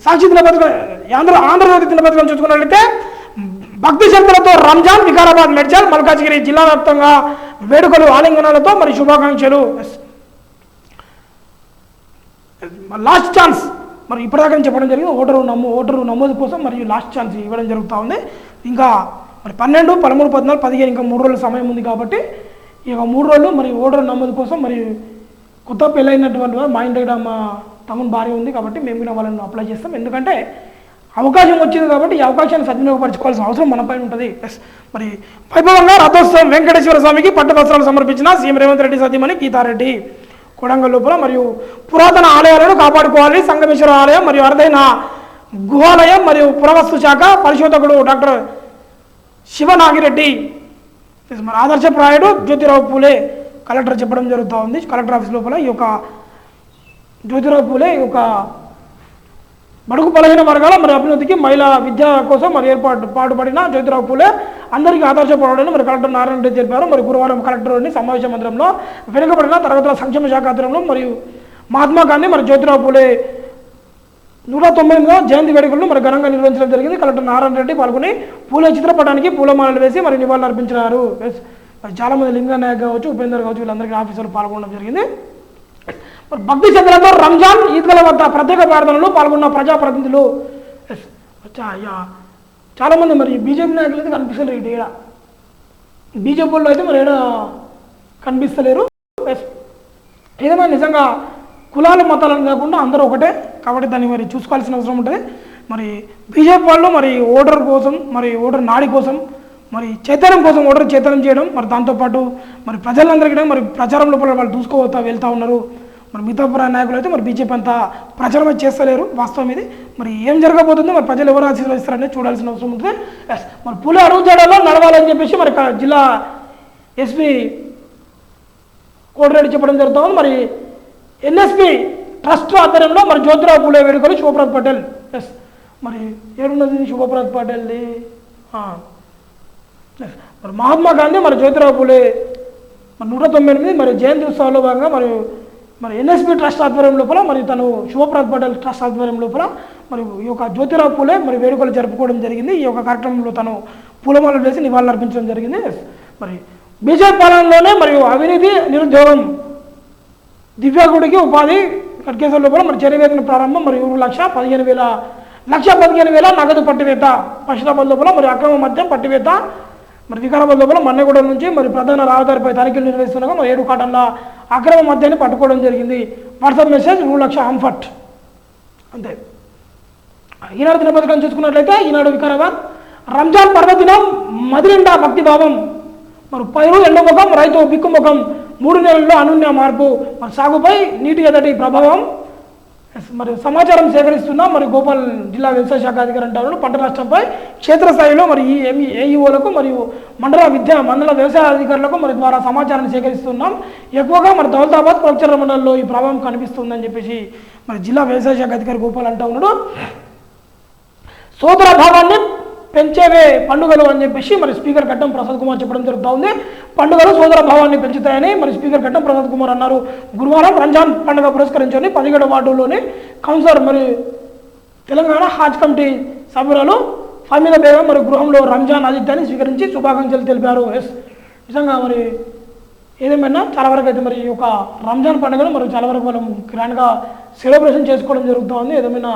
సాక్షి దినపత్రిక ఆంధ్రజ్యోతి దినపత్రికను చూసుకున్నట్లయితే భక్తి శ్రద్ధలతో రంజాన్, వికారాబాద్, మేడ్చల్, మల్కాజ్గిరి జిల్లా వ్యాప్తంగా వేడుకలు, ఆలింగనాలతో మరి శుభాకాంక్షలు. లాస్ట్ ఛాన్స్ మరి ఇప్పటిదాకా చెప్పడం జరిగింది. ఓటరు నమోదు కోసం మరియు లాస్ట్ ఛాన్స్ ఇవ్వడం జరుగుతూ ఉంది. ఇంకా మరి 12, 13, 14, 15 ఇంకా 3 రోజుల సమయం ఉంది కాబట్టి ఇక 3 రోజులు మరి ఓటరు నమోదు కోసం మరి కొత్త పెళ్ళైనటువంటి మా ఇంటి దగ్గర మా తమ్ముని భార్య ఉంది కాబట్టి మేము కూడా వాళ్ళని అప్లై చేస్తాం. ఎందుకంటే అవకాశం వచ్చింది కాబట్టి ఈ అవకాశాన్ని సద్వినియోగపరచుకోవాల్సిన అవసరం మన పైన ఉంటుంది. మరి వైభవంగా రథోత్సవం వెంకటేశ్వర స్వామికి పట్టు వస్త్రాలు సమర్పించిన సీఎం రేవంత్ రెడ్డి సతీమణి గీతారెడ్డి. కొడంగల్ లోపల మరియు పురాతన ఆలయాలను కాపాడుకోవాలి. సంగమేశ్వర ఆలయం మరియు అరుదైన గుహాలయం మరియు పురావస్తు శాఖ పరిశోధకుడు డాక్టర్ శివనాగిరెడ్డి. మరి ఆదర్శప్రాయుడు జ్యోతిరావు పూలే కలెక్టర్ చెప్పడం జరుగుతూ ఉంది. కలెక్టర్ ఆఫీస్ లోపల ఈ యొక్క జ్యోతిరావు పూలే ఈ యొక్క బడుగు బలహీన వర్గాల మరి అభివృద్ధికి మహిళా విద్య కోసం మరి పాటుపడిన జ్యోతిరావు పూలే అందరికీ ఆదర్శపడాలని మరి కలెక్టర్ నారాయణ రెడ్డి తెలిపారు. మరి గురువారం కలెక్టర్ని సమావేశ మందిరంలో వెనుకబడిన తరగతుల సంక్షేమ శాఖ ఆధ్వర్యంలో మరియు మహాత్మా గాంధీ మరి జ్యోతిరావు పూలే 190వ జయంతి వేడుకలను మరి ఘనంగా నిర్వహించడం జరిగింది. కలెక్టర్ నారాయణ రెడ్డి పాల్గొని పూలే చిత్రపటానికి పూలమాలలు వేసి మరి నివాళులు అర్పించారు. మరి చాలామంది లింగా నాయక్ కావచ్చు, ఉపేందర్ కావచ్చు, వీళ్ళందరికీ ఆఫీసర్లు పాల్గొనడం జరిగింది. మరి భక్తి శ్రద్ధలతో రంజాన్ ఈద్గల వద్ద ప్రత్యేక ప్రార్థనలు పాల్గొన్న ప్రజాప్రతినిధులు. చాలామంది మరి బీజేపీ నాయకులు అయితే కనిపిస్తలేరు. ఇటు ఏడా బీజేపీ వాళ్ళు అయితే మరి ఏడా కనిపిస్తలేరు. ఏదైనా నిజంగా కులాలు మతాలను కాకుండా అందరూ ఒకటే కాబట్టి దాన్ని మరి చూసుకోవాల్సిన అవసరం ఉంటుంది. మరి బీజేపీ వాళ్ళు మరి ఓటర్ కోసం మరి ఓటర్ నాడి కోసం మరి చైతన్యం కోసం ఓటర్ చైతన్యం చేయడం మరి దాంతోపాటు మరి ప్రజలందరికీ మరి ప్రచారం లోపల వాళ్ళు వెళ్తూ ఉన్నారు. మరి మిగతా నాయకులు అయితే మరి బీజేపీ అంతా ప్రచారం చేస్తలేరు. వాస్తవం ఇది. మరి ఏం జరగబోతుందో మరి ప్రజలు ఎవరు ఆశీర్వదిస్తారని చూడాల్సిన అవసరం ఉంటుంది. మరి పూలే అడుగుజాడలో నడవాలని చెప్పేసి మరి జిల్లా ఎస్పీ కోటిరెడ్డి చెప్పడం జరుగుతుంది. మరి ఎన్ఎస్పి ట్రస్ట్ ఆధ్వర్యంలో మరి జ్యోతిరావు పూలే వేడుకలు శుభప్రద్ పటేల్. మరి ఏడున్నది శుభప్రద్ పటేల్ది మరి మహాత్మా గాంధీ మరి జ్యోతిరావు పూలే మరి 198 మరి జయంతి ఉత్సవాల్లో భాగంగా మరి ఎన్ఎస్పి ట్రస్ట్ ఆధ్వర్యం లోపల మరి తను శుభప్రద్ పటేల్ ట్రస్ట్ ఆధ్వర్యం లోపల మరి ఈ యొక్క జ్యోతిరావు పూలే మరి వేడుకలు జరుపుకోవడం జరిగింది. ఈ యొక్క కార్యక్రమంలో తను పూలమాలలు వేసి నివాళులు అర్పించడం జరిగింది. మరి బీజేపీ పాలనలోనే మరియు అవినీతి, నిరుద్యోగం, దివ్యాంగుడికి ఉపాధి కేసుల లోపల మరి చేరవేతన ప్రారంభం మరి 1,15,000 నగదు పట్టివేత. పశ్చిమాబాద్ లోపల మరి అక్రమ మద్యం పట్టివేత. మరి వికారాబాద్ లోపల మన్నెగూడ నుంచి మరి ప్రధాన రహదారిపై తనిఖీలు నిర్వహిస్తుండగా మరి 7 కాటన్ల అక్రమ మద్యాన్ని పట్టుకోవడం జరిగింది. WhatsApp message 2,00,000 అంఫట్. అంతే. ఈనాడు దినపత్రికను చూసుకున్నట్లయితే ఈనాడు వికారాబాద్ రంజాన్ పర్వదినం మదినిండా భక్తిభావం. మరి పైరు ఎండముఖం, రైతు బిక్కుముఖం, 3 నెలల్లో అనూన్య మార్పు. మరి సాగుపై నీటి ఎదటి ప్రభావం. మరి సమాచారం సేకరిస్తున్న మరి గోపాల్ జిల్లా వ్యవసాయ శాఖ అధికారి అంటారు. పంట నష్టంపై క్షేత్రస్థాయిలో మరి ఏఈఓలకు మరియు మండల వ్యవసాయ అధికారులకు మరి ద్వారా సమాచారాన్ని సేకరిస్తున్నాం. ఎక్కువగా మరి దౌలతాబాద్, ప్రొక్చర్ మండలంలో ఈ ప్రభావం కనిపిస్తుందని చెప్పేసి మరి జిల్లా వ్యవసాయ శాఖ అధికారి గోపాల్ అంటూ ఉన్నాడు. సోదర భావాన్ని పెంచేవే పండుగలు అని చెప్పేసి మరి స్పీకర్ కట్టం ప్రసాద్ కుమార్ చెప్పడం జరుగుతూ ఉంది. పండుగలు సోదర భావాన్ని పెంచుతాయని మరి స్పీకర్ కట్టం ప్రసాద్ కుమార్ అన్నారు. గురువారం రంజాన్ పండుగ పురస్కరించుకొని 17వ వార్డులోని కౌన్సిలర్ మరి తెలంగాణ హాజ్ కమిటీ సభ్యురాలు ఫమీదా బేగం మరి గృహంలో రంజాన్ ఆతిథ్యాన్ని స్వీకరించి శుభాకాంక్షలు తెలిపారు. నిజంగా మరి ఏదేమైనా చాలా వరకు అయితే మరి ఈ యొక్క రంజాన్ పండుగను మరి చాలా వరకు మనం గ్రాండ్గా సెలబ్రేషన్ చేసుకోవడం జరుగుతూ ఉంది. ఏదేమైనా